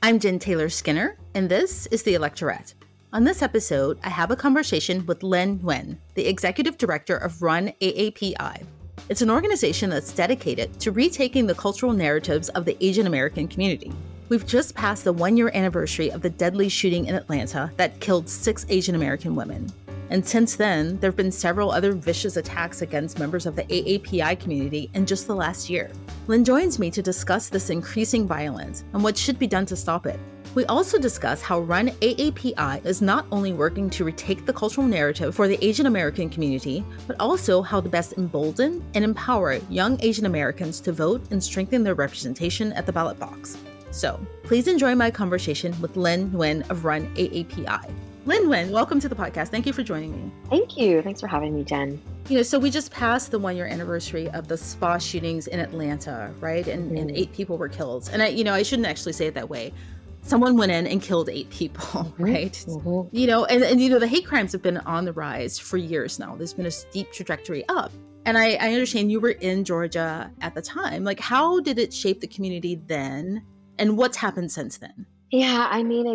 I'm Jen Taylor Skinner, and this is the Electorette. On this episode, I have a conversation with Nguyen, the executive director of Run AAPI. It's an organization that's dedicated to retaking the cultural narratives of the Asian American community. We've just passed the 1-year anniversary of the deadly shooting in Atlanta that killed 6 Asian American women. And since then, there have been several other vicious attacks against members of the AAPI community in just the last year. Lynn joins me to discuss this increasing violence and what should be done to stop it. We also discuss how Run AAPI is not only working to retake the cultural narrative for the Asian American community, but also how to best embolden and empower young Asian Americans to vote and strengthen their representation at the ballot box. So, please enjoy my conversation with Linh Nguyen of Run AAPI. Linh Nguyen, welcome to the podcast. Thank you for joining me. Thank you. Thanks for having me, Jen. So we just passed the 1-year anniversary of the spa shootings in Atlanta, right? And 8 people were killed. And I shouldn't actually say it that way. Someone went in and killed 8 people, right? Mm-hmm. And the hate crimes have been on the rise for years now. There's been a steep trajectory up. And I understand you were in Georgia at the time. Like, how did it shape the community then? And what's happened since then? Yeah, I mean,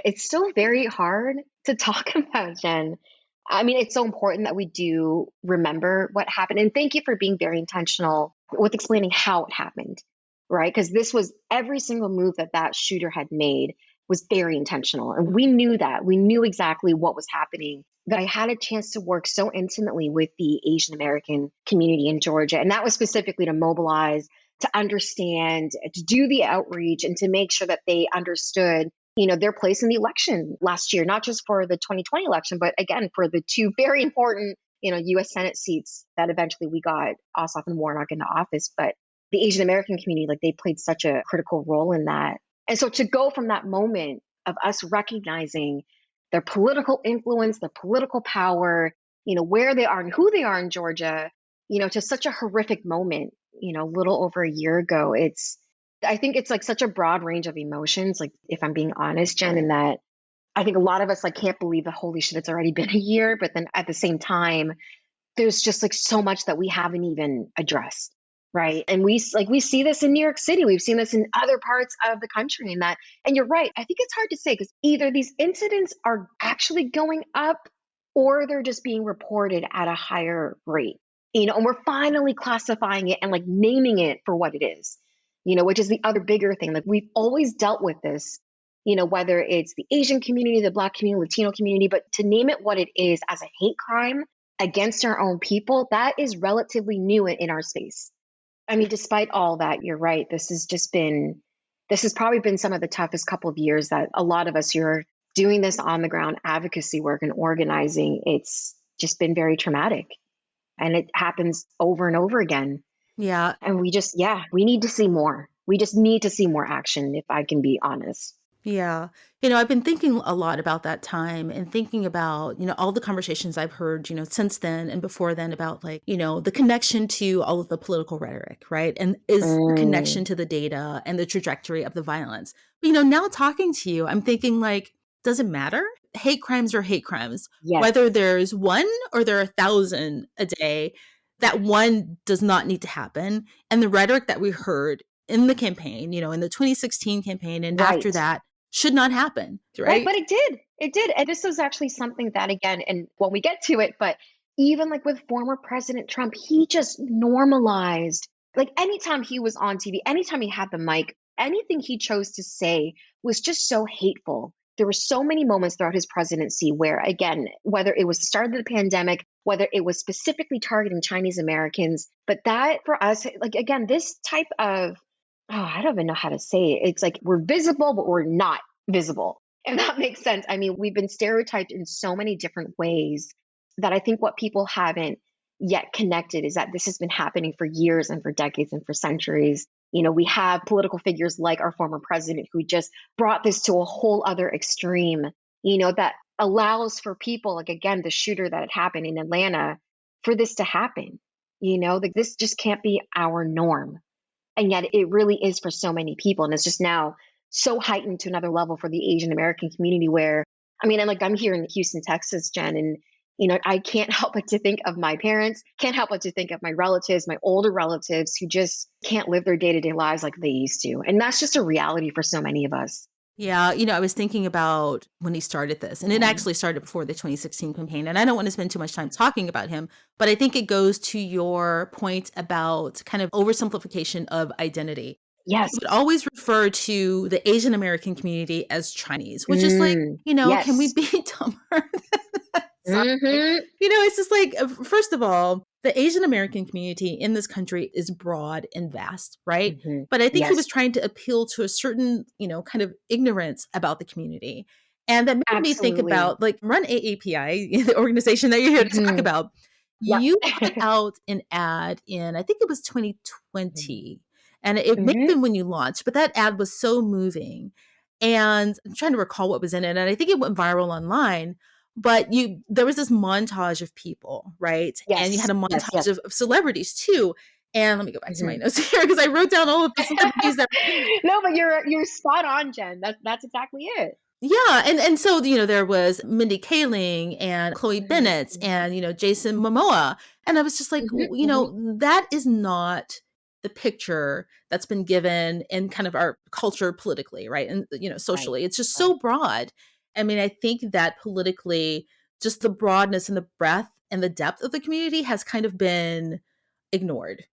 it's still very hard to talk about, Jen. I mean, it's so important that we do remember what happened. And thank you for being very intentional with explaining how it happened, right? Because this was every single move that shooter had made was very intentional. And we knew that. We knew exactly what was happening. But I had a chance to work so intimately with the Asian American community in Georgia. And that was specifically to mobilize, to understand, to do the outreach, and to make sure that they understood their place in the election last year, not just for the 2020 election, but again, for the 2 very important, U.S. Senate seats that eventually we got Ossoff and Warnock into office. But the Asian American community, they played such a critical role in that. And so to go from that moment of us recognizing their political influence, their political power, where they are and who they are in Georgia, to such a horrific moment, a little over a year ago, I think it's like such a broad range of emotions, like if I'm being honest, Jen, in that I think a lot of us can't believe that, holy shit, it's already been a year. But then at the same time, there's just so much that we haven't even addressed, right? And we see this in New York City. We've seen this in other parts of the country and you're right. I think it's hard to say because either these incidents are actually going up or they're just being reported at a higher rate, and we're finally classifying it and naming it for what it is. Which is the other bigger thing. We've always dealt with this, whether it's the Asian community, the Black community, Latino community, but to name it what it is as a hate crime against our own people, that is relatively new in our space. I mean, despite all that, you're right. This has probably been some of the toughest couple of years that a lot of us who are doing this on the ground advocacy work and organizing, it's just been very traumatic. And it happens over and over again. Yeah. And we need to see more. We just need to see more action, if I can be honest. Yeah. I've been thinking a lot about that time and thinking about, all the conversations I've heard, since then and before then about the connection to all of the political rhetoric, right? And is the connection to the data and the trajectory of the violence. But, now talking to you, I'm thinking does it matter? Hate crimes are hate crimes, yes. Whether there's 1 or there are 1,000 a day. That one does not need to happen. And the rhetoric that we heard in the campaign, in the 2016 campaign and right. after that should not happen, right? But it did. It did. And this was actually something that, again, and when we get to it, but even with former President Trump, he just normalized, anytime he was on TV, anytime he had the mic, anything he chose to say was just so hateful. There were so many moments throughout his presidency where, again, whether it was the start of the pandemic, whether it was specifically targeting Chinese Americans, but that for us, again, this type of, I don't even know how to say it. It's we're visible, but we're not visible. And that makes sense. I mean, we've been stereotyped in so many different ways that I think what people haven't yet connected is that this has been happening for years and for decades and for centuries. We have political figures like our former president who just brought this to a whole other extreme, that allows for people again, the shooter that had happened in Atlanta, for this to happen. This just can't be our norm. And yet it really is for so many people. And it's just now so heightened to another level for the Asian American community where, I'm here in Houston, Texas, Jen, and I can't help but to think of my parents, can't help but to think of my relatives, my older relatives who just can't live their day-to-day lives like they used to. And that's just a reality for so many of us. Yeah, I was thinking about when he started this, and it Yeah. actually started before the 2016 campaign. And I don't want to spend too much time talking about him, but I think it goes to your point about kind of oversimplification of identity. He Yes. would always refer to the Asian American community as Chinese, which is like, can we Yes. be dumber than that? Sorry. Hmm. It's just like, first of all, the Asian American community in this country is broad and vast, right? Hmm. But I think he was Yes. trying to appeal to a certain, kind of ignorance about the community. And that made me think Absolutely. about like Run AAPI, the organization that you're here to talk Hmm. about. Yep. You put out an ad in, I think it was 2020, and it may have Hmm. been when you launched, but that ad was so moving. And I'm trying to recall what was in it. And I think it went viral online. But there was this montage of people, right? And you had Yes. a Yes. montage Yes. of celebrities too. And let me go back to my Hmm. notes here because I wrote down all of the celebrities that were in. No, but you're spot on, Jen. That's exactly it. Yeah, and so there was Mindy Kaling and Chloe Hmm. Bennett Hmm. and Jason Momoa, and I was just like, Hmm. Hmm. that is not the picture that's been given in kind of our culture politically, right? And Right. socially, it's just Right. so broad. I mean, I think that politically, just the broadness and the breadth and the depth of the community has kind of been ignored.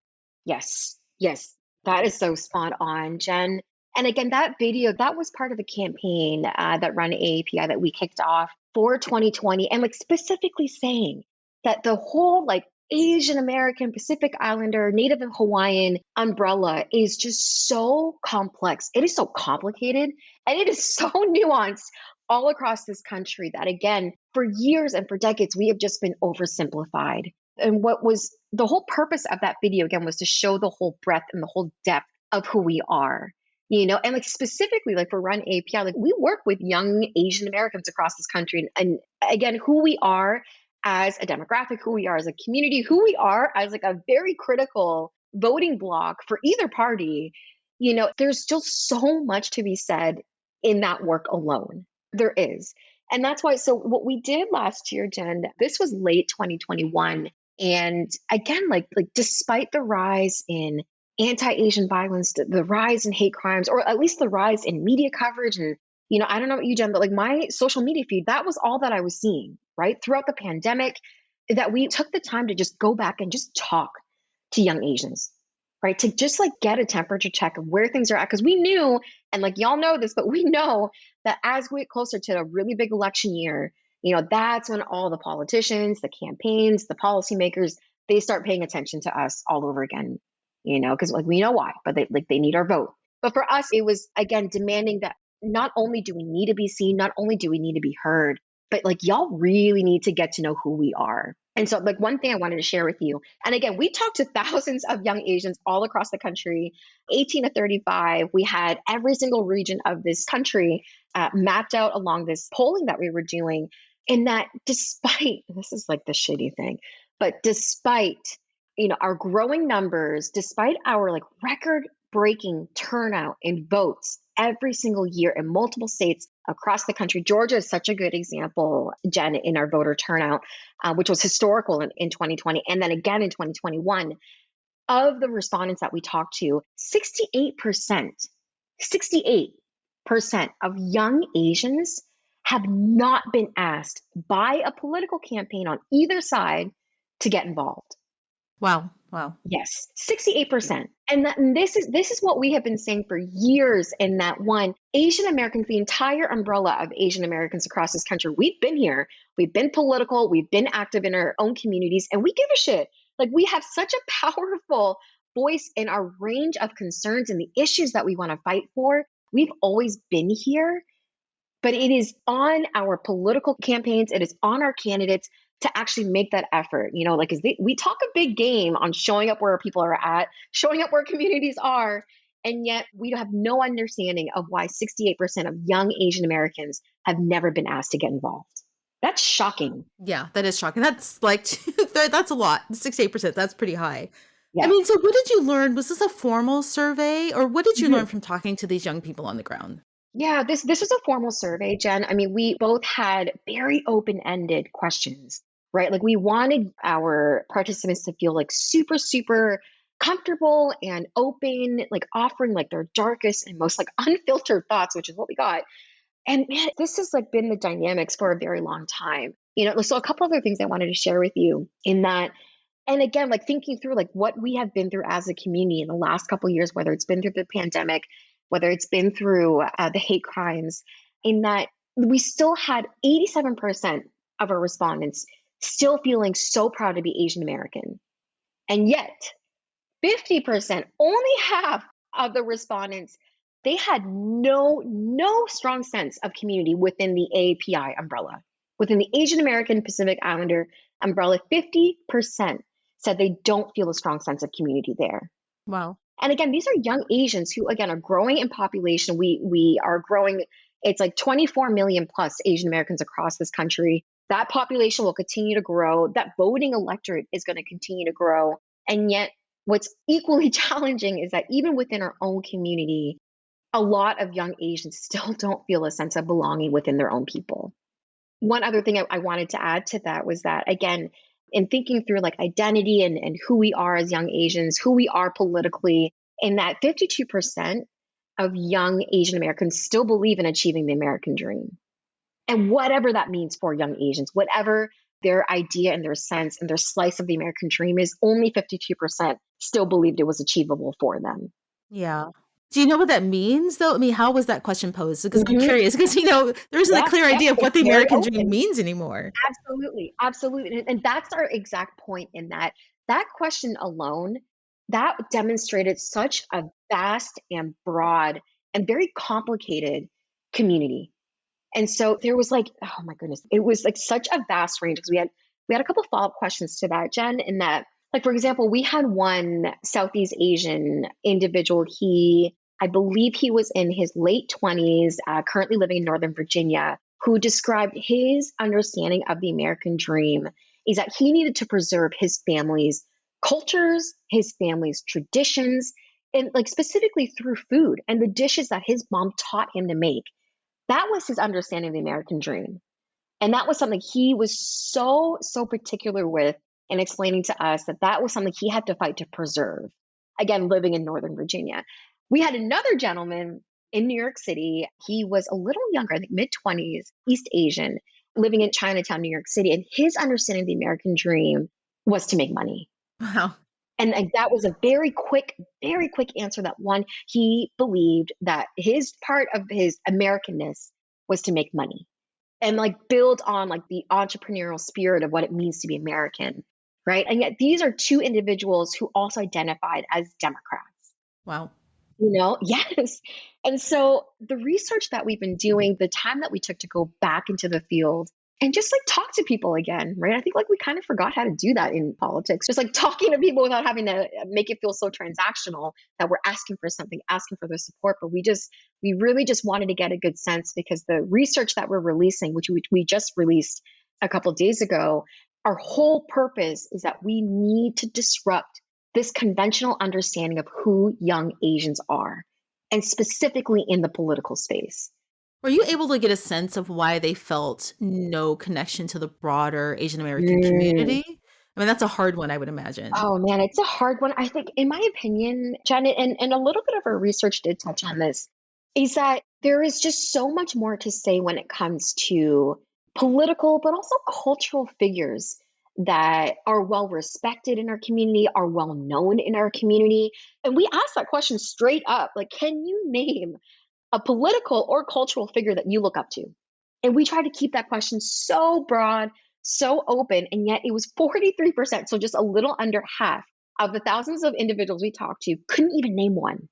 Yes. Yes. That is so spot on, Jen. And again, that video, that was part of the campaign that Run AAPI that we kicked off for 2020. And like specifically saying that the whole like Asian American, Pacific Islander, Native and Hawaiian umbrella is just so complex. It is so complicated and it is so nuanced all across this country that, again, for years and for decades, we have just been oversimplified. And what was the whole purpose of that video, again, was to show the whole breadth and the whole depth of who we are. And like specifically, like for Run API, like we work with young Asian Americans across this country. And again, who we are as a demographic, who we are as a community, who we are as like a very critical voting bloc for either party, there's still so much to be said in that work alone. There is. And that's why, so what we did last year, Jen, this was late 2021. And again, like despite the rise in anti-Asian violence, the rise in hate crimes, or at least the rise in media coverage, and I don't know about you, Jen, but like my social media feed, that was all that I was seeing, right? Throughout the pandemic, that we took the time to just go back and just talk to young Asians, right? To just like get a temperature check of where things are at. Because we knew, and like y'all know this, but we know that as we get closer to a really big election year, that's when all the politicians, the campaigns, the policymakers, they start paying attention to us all over again, because like we know why, but they need our vote. But for us, it was again demanding that not only do we need to be seen, not only do we need to be heard, but like y'all really need to get to know who we are. And so, like, one thing I wanted to share with you, and again, we talked to thousands of young Asians all across the country, 18 to 35. We had every single region of this country mapped out along this polling that we were doing. And that despite, this is like the shitty thing, but despite, our growing numbers, despite our like record breaking turnout in votes every single year in multiple states across the country. Georgia is such a good example, Jen, in our voter turnout, which was historical in 2020 and then again in 2021. Of the respondents that we talked to, 68% of young Asians have not been asked by a political campaign on either side to get involved. Wow. Wow. Yes, 68%. And this is what we have been saying for years, in that one, Asian Americans, the entire umbrella of Asian Americans across this country, we've been here, we've been political, we've been active in our own communities, and we give a shit. Like we have such a powerful voice in our range of concerns and the issues that we want to fight for. We've always been here, but it is on our political campaigns, it is on our candidates to actually make that effort. Like, we talk a big game on showing up where people are at, showing up where communities are, and yet we have no understanding of why 68% of young Asian Americans have never been asked to get involved. That's shocking. Yeah, that is shocking. That's like that's a lot. 68%, that's pretty high. I Yeah. mean, so what did you learn? Was this a formal survey or what did you learn Mhm. from talking to these young people on the ground? Yeah, this was a formal survey, Jen. I mean, we both had very open-ended questions, right? Like we wanted our participants to feel like super, super comfortable and open, like offering like their darkest and most like unfiltered thoughts, which is what we got. And man, this has like been the dynamics for a very long time. So a couple other things I wanted to share with you in that. And again, like thinking through like what we have been through as a community in the last couple of years, whether it's been through the pandemic, whether it's been through the hate crimes, in that we still had 87% of our respondents still feeling so proud to be Asian American. And yet 50%, only half of the respondents, they had no strong sense of community within the AAPI umbrella. Within the Asian American Pacific Islander umbrella, 50% said they don't feel a strong sense of community there. Wow. And again, these are young Asians who, again, are growing in population. We are growing. It's like 24 million plus Asian Americans across this country. That population will continue to grow. That voting electorate is going to continue to grow. And yet, what's equally challenging is that even within our own community, a lot of young Asians still don't feel a sense of belonging within their own people. One other thing I wanted to add to that was that, again, in thinking through like identity and who we are as young Asians, who we are politically, in that 52% of young Asian Americans still believe in achieving the American dream. And whatever that means for young Asians, whatever their idea and their sense and their slice of the American dream is, only 52% still believed it was achievable for them. Yeah. Do you know what that means, though? I mean, how was that question posed? Because I'm Mm-hmm. curious, because, there isn't a Yep, clear yep. idea of what It's the very American dream open. means anymore. Absolutely, absolutely. And that's our exact point in that question alone, that demonstrated such a vast and broad and very complicated community. And so there was like, oh my goodness, it was like such a vast range because we had a couple follow-up questions to that, Jen, in that, like, for example, we had one Southeast Asian individual. I believe he was in his late 20s, currently living in Northern Virginia, who described his understanding of the American dream is that he needed to preserve his family's cultures, his family's traditions, and like specifically through food and the dishes that his mom taught him to make. That was his understanding of the American dream. And that was something he was so particular with in explaining to us that was something he had to fight to preserve. Again, living in Northern Virginia. We had another gentleman in New York City. He was a little younger, I think mid-20s, East Asian, living in Chinatown, New York City. And his understanding of the American dream was to make money. Wow. And that was a very quick answer. That one, he believed that his part of his Americanness was to make money and like build on like the entrepreneurial spirit of what it means to be American, right? And yet these are two individuals who also identified as Democrats. Wow. Yes. And so the research that we've been doing, the time that we took to go back into the field and just like talk to people again, right? I think like we kind of forgot how to do that in politics, just like talking to people without having to make it feel so transactional that we're asking for something, asking for their support. But we really just wanted to get a good sense because the research that we're releasing, which we just released a couple of days ago, our whole purpose is that we need to disrupt this conventional understanding of who young Asians are, and specifically in the political space. Were you able to get a sense of why they felt no connection to the broader Asian American Mm. community? I mean, that's a hard one, I would imagine. Oh man, it's a hard one. I think, in my opinion, Janet, and a little bit of our research did touch on this, is that there is just so much more to say when it comes to political, but also cultural figures that are well respected in our community, are well known in our community. And we asked that question straight up, like, can you name a political or cultural figure that you look up to? And we try to keep that question so broad, so open, and yet it was 43%, so just a little under half of the thousands of individuals we talked to couldn't even name one.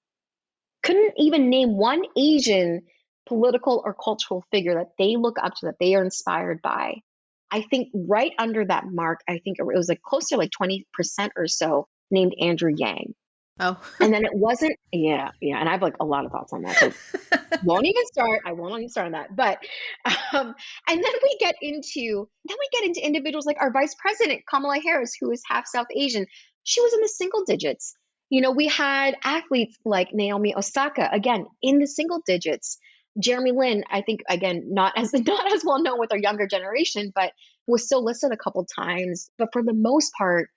Couldn't even name one Asian political or cultural figure that they look up to, that they are inspired by. I think right under that mark, I think it was like close to like 20% or so named Andrew Yang. Oh. And then it wasn't, yeah. And I have like a lot of thoughts on that. So I won't even start on that. But and then we get into individuals like our vice president, Kamala Harris, who is half South Asian. She was in the single digits. We had athletes like Naomi Osaka, again, in the single digits. Jeremy Lin, I think, again, not as well known with our younger generation, but was still listed a couple times, but for the most part,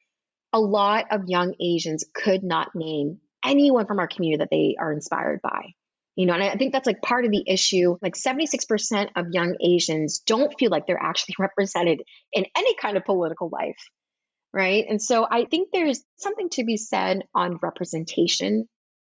a lot of young Asians could not name anyone from our community that they are inspired by. And I think that's like part of the issue. Like 76% of young Asians don't feel like they're actually represented in any kind of political life, right? And so I think there's something to be said on representation,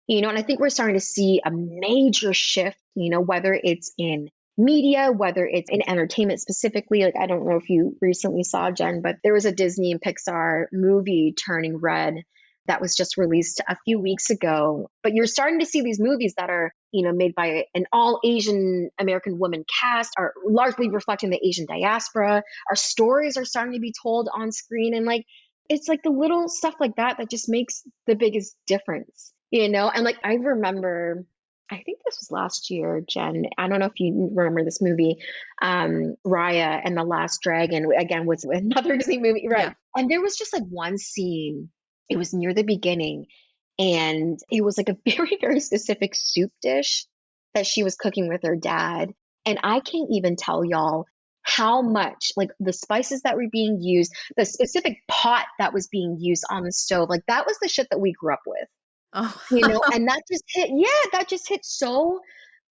and I think we're starting to see a major shift, whether it's in media, whether it's in entertainment specifically. Like, I don't know if you recently saw, Jen, but there was a Disney and Pixar movie, Turning Red, that was just released a few weeks ago. But you're starting to see these movies that are, made by an all Asian American woman cast, are largely reflecting the Asian diaspora. Our stories are starting to be told on screen. And like, it's like the little stuff like that that just makes the biggest difference, And like, I remember, I think this was last year, Jen. I don't know if you remember this movie, Raya and the Last Dragon, again, was another Disney movie, right? Yeah. And there was just like one scene, it was near the beginning, and it was like a very, very specific soup dish that she was cooking with her dad. And I can't even tell y'all how much, like, the spices that were being used, the specific pot that was being used on the stove, like, that was the shit that we grew up with, Oh, and that just hit so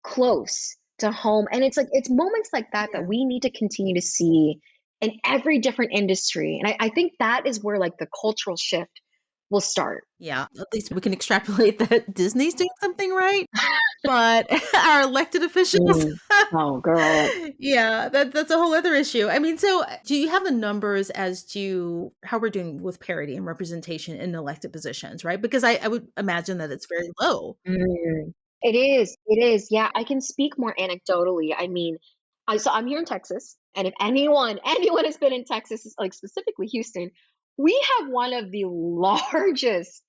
close to home. And it's like, it's moments like that yeah. that we need to continue to see in every different industry. And I think that is where like the cultural shift will start. Yeah, at least we can extrapolate that Disney's doing something right, but our elected officials, Mm. Oh, girl. yeah, that's a whole other issue. I mean, so do you have the numbers as to how we're doing with parity and representation in elected positions, right? Because I would imagine that it's very low. Mm. It is. It is. Yeah, I can speak more anecdotally. I mean, I'm here in Texas, and if anyone has been in Texas, like specifically Houston, we have one of the largest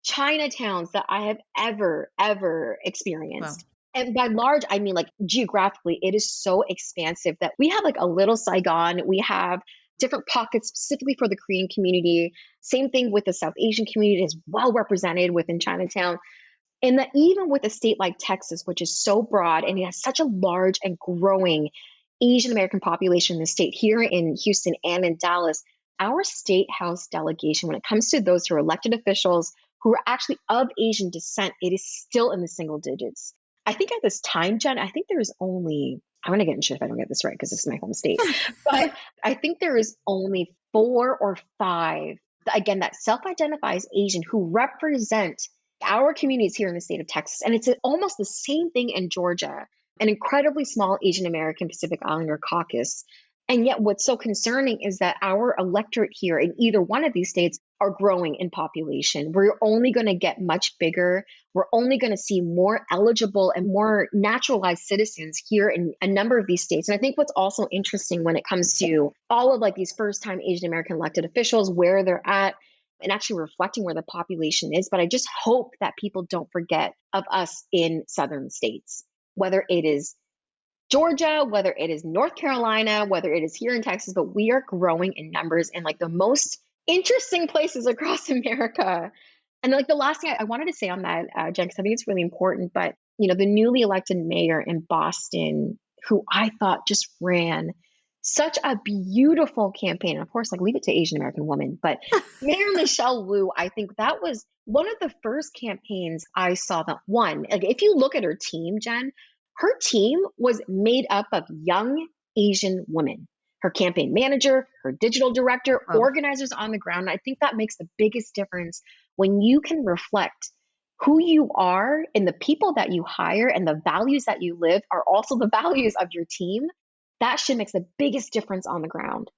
Chinatowns that I have ever Wow. experienced. And by large, I mean like geographically, it is so expansive that we have like a little Saigon. We have different pockets specifically for the Korean community. Same thing with the South Asian community is well represented within Chinatown. And that even with a state like Texas, which is so broad and it has such a large and growing Asian American population in the state, here in Houston and in Dallas, our state house delegation, when it comes to those who are elected officials who are actually of Asian descent, it is still in the single digits. I think at this time, Jen, I think there is only, I'm going to get in shit if I don't get this right because this is my home state, but I think there is only 4 or 5, again, that self identifies Asian who represent our communities here in the state of Texas. And it's almost the same thing in Georgia, an incredibly small Asian American Pacific Islander caucus. And yet, what's so concerning is that our electorate here in either one of these states are growing in population. We're only going to get much bigger. We're only going to see more eligible and more naturalized citizens here in a number of these states. And I think what's also interesting when it comes to all of like these first time Asian American elected officials, where they're at, and actually reflecting where the population is. But I just hope that people don't forget of us in southern states, whether it is Georgia, whether it is North Carolina, whether it is here in Texas, but we are growing in numbers in like the most interesting places across America. And like the last thing I wanted to say on that, Jen, because I think it's really important, but the newly elected mayor in Boston, who I thought just ran such a beautiful campaign. And of course, like leave it to Asian American women, but Mayor Michelle Wu, I think that was one of the first campaigns I saw that won. Like if you look at her team, Jen, her team was made up of young Asian women. Her campaign manager, her digital director, Wow. organizers on the ground. I think that makes the biggest difference when you can reflect who you are and the people that you hire and the values that you live are also the values of your team. That shit makes the biggest difference on the ground.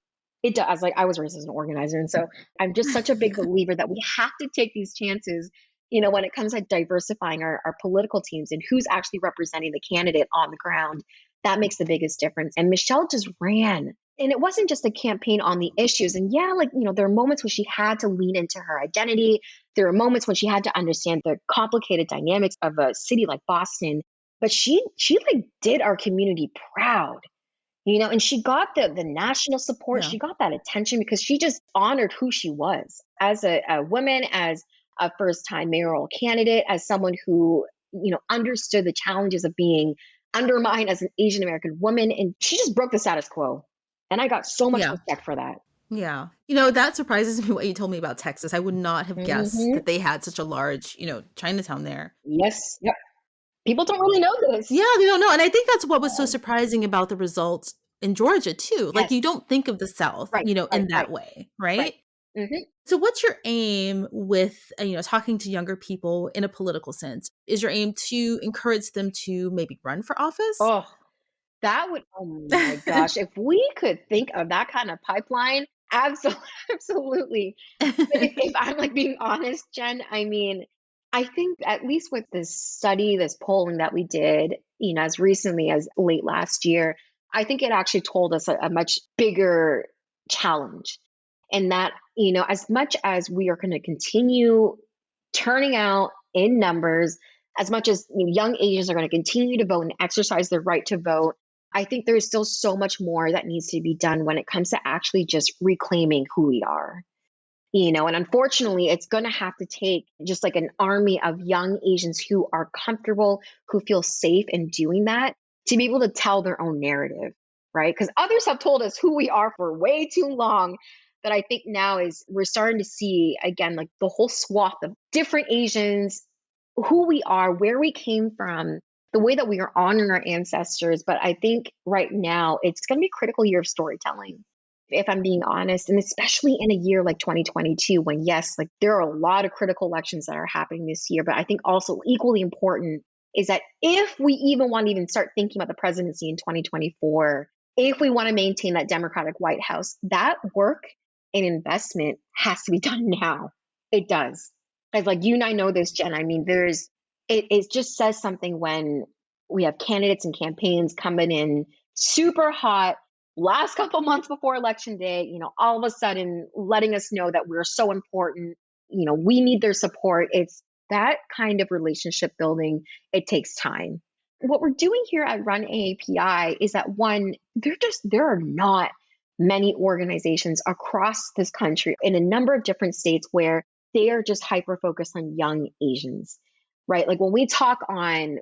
It does. Like I was raised as an organizer. And so I'm just such a big believer that we have to take these chances, when it comes to diversifying our political teams and who's actually representing the candidate on the ground. That makes the biggest difference. And Michelle just ran. And it wasn't just a campaign on the issues. And yeah, like, there are moments when she had to lean into her identity. There are moments when she had to understand the complicated dynamics of a city like Boston. But she like did our community proud. And she got the national support. Yeah. She got that attention because she just honored who she was as a woman, as a first time mayoral candidate, as someone who, understood the challenges of being undermined as an Asian American woman. And she just broke the status quo. And I got so much Yeah. respect for that. Yeah. That surprises me what you told me about Texas. I would not have guessed Hmm. that they had such a large, Chinatown there. Yes. Yep. People don't really know Yeah, this. they don't know. And I think that's what was so Yeah. surprising about the results in Georgia too. Like Yes. you don't think of the South, Right. Right. in Right. that way, Right. right? Hmm. So what's your aim with, talking to younger people in a political sense? Is your aim to encourage them to maybe run for office? Oh, that would, oh my gosh, if we could think of that kind of pipeline, absolutely, absolutely. But if I'm like being honest, Jen, I mean, I think at least with this study, this polling that we did, as recently as late last year, I think it actually told us a much bigger challenge. And that, as much as we are going to continue turning out in numbers, as much as young Asians are going to continue to vote and exercise their right to vote, I think there's still so much more that needs to be done when it comes to actually just reclaiming who we are. And unfortunately, it's going to have to take just like an army of young Asians who are comfortable, who feel safe in doing that to be able to tell their own narrative, right? Because others have told us who we are for way too long. That I think now is we're starting to see again, like the whole swath of different Asians, who we are, where we came from, the way that we are honoring our ancestors. But I think right now it's going to be a critical year of storytelling, if I'm being honest, and especially in a year like 2022, when yes, like there are a lot of critical elections that are happening this year, but I think also equally important is that if we even want to even start thinking about the presidency in 2024, if we want to maintain that Democratic White House, that work and investment has to be done now. It does. As like you and I know this, Jen. I mean, it just says something when we have candidates and campaigns coming in super hot last couple months before election day, all of a sudden letting us know that we're so important, we need their support. It's that kind of relationship building. It takes time. What we're doing here at Run AAPI is that one, there are not many organizations across this country in a number of different states where they are just hyper focused on young Asians, right? Like when we talk on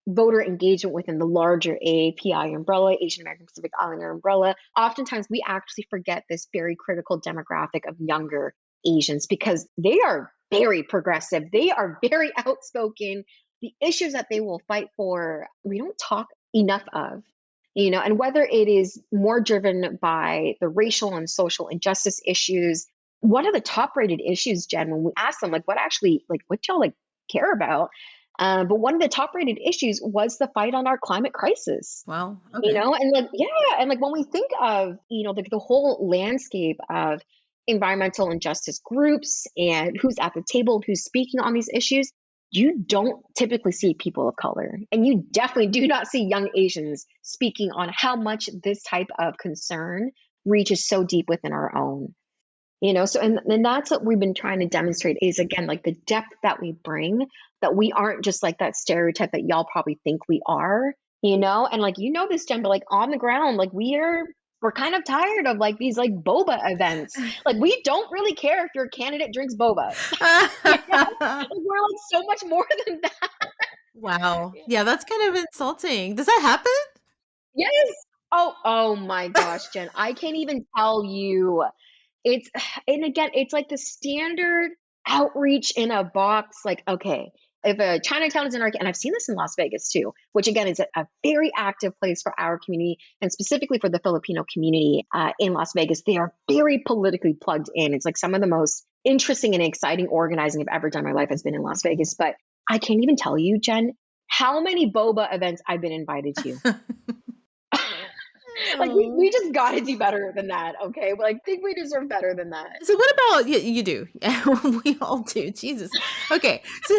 voter engagement within the larger AAPI umbrella, Asian American Pacific Islander umbrella, oftentimes we actually forget this very critical demographic of younger Asians because they are very progressive. They are very outspoken. The issues that they will fight for, we don't talk enough of. And whether it is more driven by the racial and social injustice issues, one of the top rated issues, Jen, when we ask them, like, what y'all like care about? But one of the top rated issues was the fight on our climate crisis. Wow. Okay. And like, yeah, and like when we think of, the whole landscape of environmental injustice groups and who's at the table, who's speaking on these issues, you don't typically see people of color. And you definitely do not see young Asians speaking on how much this type of concern reaches so deep within our own. So and that's what we've been trying to demonstrate is again like the depth that we bring, that we aren't just like that stereotype that y'all probably think we are, and like this, Jen, but like on the ground, like we're kind of tired of like these like boba events. Like we don't really care if your candidate drinks boba. Like, we're like so much more than that. Wow. Yeah, that's kind of insulting. Does that happen? Yes. Oh my gosh, Jen. I can't even tell you. It's and again, it's like the standard outreach in a box. Like, okay, if a Chinatown is in our, and I've seen this in Las Vegas too, which again is a very active place for our community and specifically for the Filipino community in Las Vegas. They are very politically plugged in. It's like some of the most interesting and exciting organizing I've ever done in my life has been in Las Vegas. But I can't even tell you, Jen, how many boba events I've been invited to. Like we just got to do better than that, okay? Like think we deserve better than that. So what about you do? We all do. Jesus. Okay. So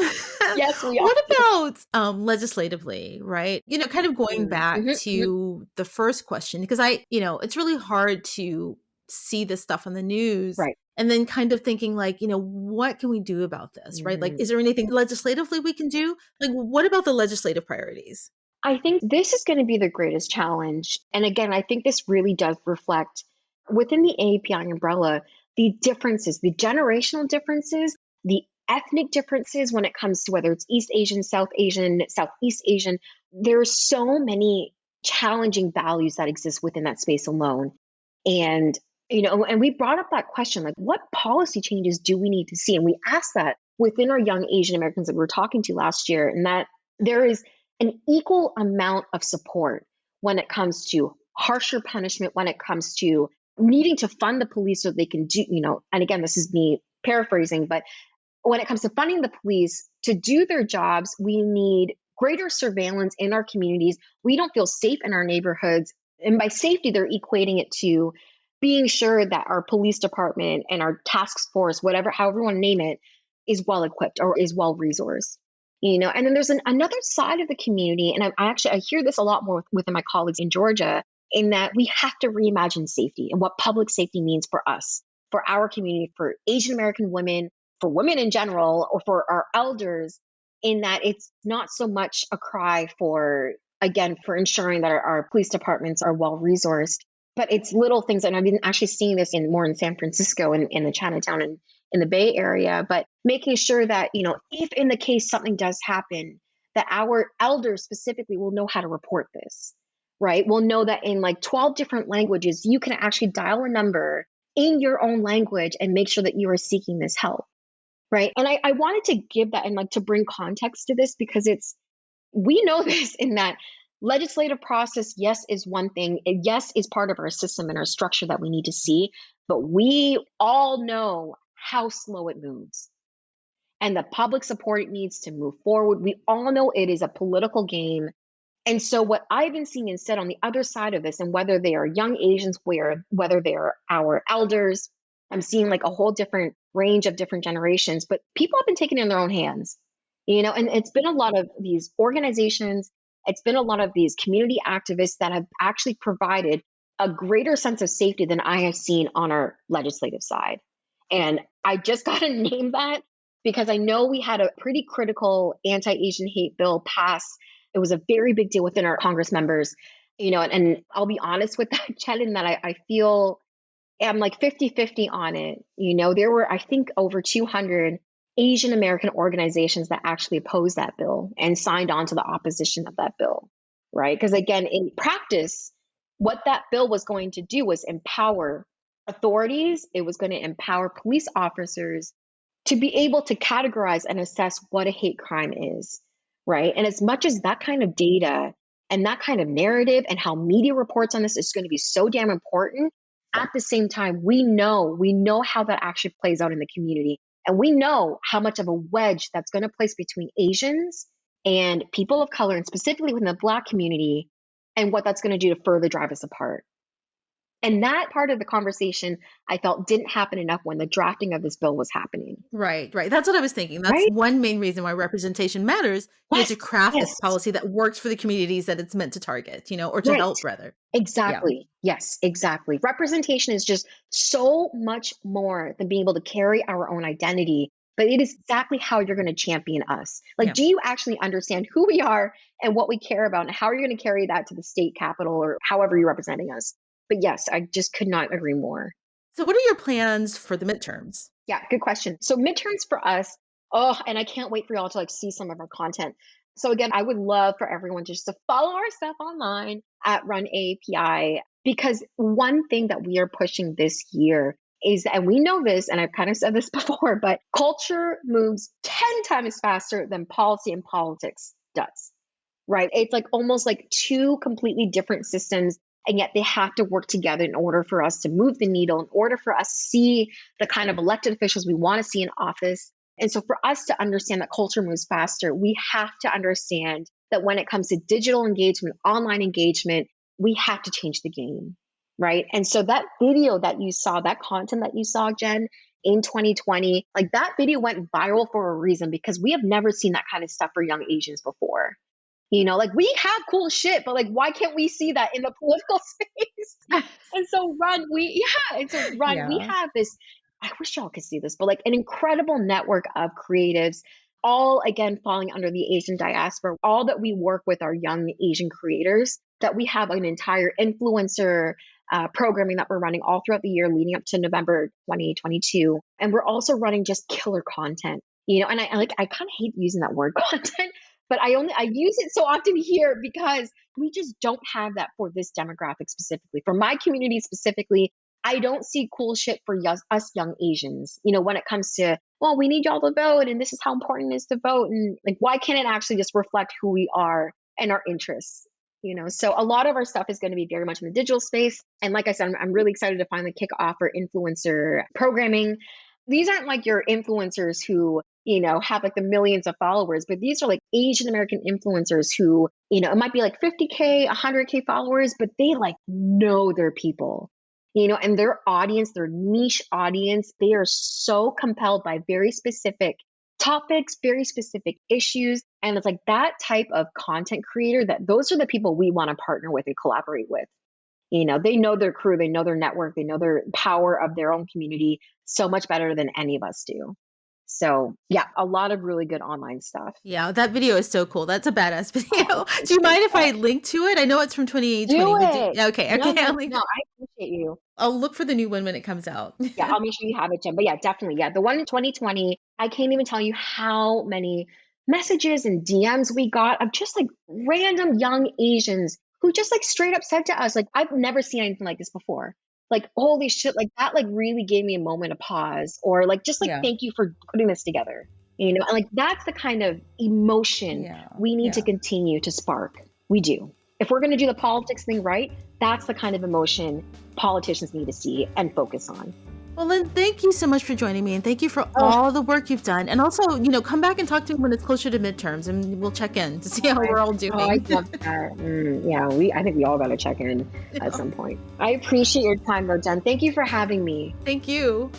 Yes, we all what do. about legislatively, right? Kind of going back Mm-hmm. to the first question, because it's really hard to see this stuff on the news Right. and then kind of thinking like, what can we do about this, right? Like, Mm. is there anything legislatively we can do? Like, what about the legislative priorities? I think this is going to be the greatest challenge. And again, I think this really does reflect within the AAPI umbrella the differences, the generational differences, the ethnic differences when it comes to whether it's East Asian, South Asian, Southeast Asian. There are so many challenging values that exist within that space alone. And, and we brought up that question, like, what policy changes do we need to see? And we asked that within our young Asian Americans that we were talking to last year, and that there is an equal amount of support when it comes to harsher punishment, when it comes to needing to fund the police so they can do, and again, this is me paraphrasing, but when it comes to funding the police to do their jobs, we need greater surveillance in our communities. We don't feel safe in our neighborhoods. And by safety, they're equating it to being sure that our police department and our task force, whatever, however you want to name it, is well equipped or is well resourced. And then there's another side of the community, and I hear this a lot more within my colleagues in Georgia, in that we have to reimagine safety and what public safety means for us, for our community, for Asian American women, for women in general, or for our elders, in that it's not so much a cry for, again, for ensuring that our police departments are well resourced, but it's little things. And I've been actually seeing this more in San Francisco and in the Chinatown and in the Bay Area, but making sure that, if in the case something does happen, that our elders specifically will know how to report this, right? We'll know that in like 12 different languages, you can actually dial a number in your own language and make sure that you are seeking this help. Right. And I wanted to give that and like to bring context to this, because we know this, in that legislative process, yes, is one thing. Yes, is part of our system and our structure that we need to see. But we all know how slow it moves and the public support it needs to move forward. We all know it is a political game. And so what I've been seeing instead on the other side of this, and whether they are young Asians, whether they are our elders, I'm seeing like a whole different range of different generations, but people have been taking it in their own hands, and it's been a lot of these organizations, it's been a lot of these community activists that have actually provided a greater sense of safety than I have seen on our legislative side. And I just got to name that, because I know we had a pretty critical anti-Asian hate bill pass. It was a very big deal within our Congress members, and I'll be honest with that, Jen, in that I feel I'm like 50-50 on it. There were, I think, over 200 Asian American organizations that actually opposed that bill and signed on to the opposition of that bill, right? Because again, in practice, what that bill was going to do was empower authorities. It was going to empower police officers to be able to categorize and assess what a hate crime is, right? And as much as that kind of data and that kind of narrative and how media reports on this is going to be so damn important, at the same time, we know how that actually plays out in the community. And we know how much of a wedge that's going to place between Asians and people of color, and specifically within the Black community, and what that's going to do to further drive us apart. And that part of the conversation, I felt, didn't happen enough when the drafting of this bill was happening. Right. That's what I was thinking. That's Right? one main reason why representation matters, Yes. to craft Yes. this policy that works for the communities that it's meant to target, or to Right. help, rather. Exactly. Yeah. Yes, exactly. Representation is just so much more than being able to carry our own identity, but it is exactly how you're going to champion us. Like, Yeah. do you actually understand who we are and what we care about, and how are you going to carry that to the state capitol or however you're representing us? But yes, I just could not agree more. So what are your plans for the midterms? Yeah, good question. So midterms for us, and I can't wait for y'all to like see some of our content. So again, I would love for everyone just to follow our stuff online at Run AAPI, because one thing that we are pushing this year is, and we know this, and I've kind of said this before, but culture moves 10 times faster than policy and politics does, right? It's like almost like two completely different systems, and yet they have to work together in order for us to move the needle, in order for us to see the kind of elected officials we want to see in office. And so for us to understand that culture moves faster, we have to understand that when it comes to digital engagement, online engagement, we have to change the game, right? And so that video that you saw, that content that you saw, Jen, in 2020, like that video went viral for a reason, because we have never seen that kind of stuff for young Asians before. Like we have cool shit, but like, why can't we see that in the political space? And so we Yeah. have this, I wish y'all could see this, but like an incredible network of creatives, all again, falling under the Asian diaspora, all that we work with our young Asian creators, that we have an entire influencer programming that we're running all throughout the year leading up to November 2022. And we're also running just killer content, and I kind of hate using that word content, but I use it so often here because we just don't have that for this demographic specifically. For my community specifically, I don't see cool shit for us young Asians, when it comes to, well, we need y'all to vote and this is how important it is to vote. And like, why can't it actually just reflect who we are and our interests? So a lot of our stuff is going to be very much in the digital space. And like I said, I'm really excited to finally kick off our influencer programming. These aren't like your influencers who, have like the millions of followers, but these are like Asian American influencers who, it might be like 50K, 100K followers, but they like know their people, and their audience, their niche audience, they are so compelled by very specific topics, very specific issues. And it's like that type of content creator that those are the people we want to partner with and collaborate with. They know their crew, they know their network, they know their power of their own community so much better than any of us do. So yeah, a lot of really good online stuff. Yeah, that video is so cool. That's a badass video. Do you mind if I link to it? I know it's from 2020. Do it. Okay, No, I'll link. no, I appreciate you. I'll look for the new one when it comes out. Yeah, I'll make sure you have it, Jen. But yeah, definitely. Yeah, the one in 2020, I can't even tell you how many messages and DMs we got of just like random young Asians who just like straight up said to us, like, I've never seen anything like this before. Like, holy shit, like that, like really gave me a moment of pause, or like, just like, Yeah. thank you for putting this together. And like, that's the kind of emotion we need to continue to spark. We do. If we're going to do the politics thing right, that's the kind of emotion politicians need to see and focus on. Well, Lynn, thank you so much for joining me, and thank you for all the work you've done. And also, come back and talk to me when it's closer to midterms, and we'll check in to see how we're all doing. Oh, I love that. Yeah, I think we all got to check in at some point. I appreciate your time, though, Jen. Thank you for having me. Thank you.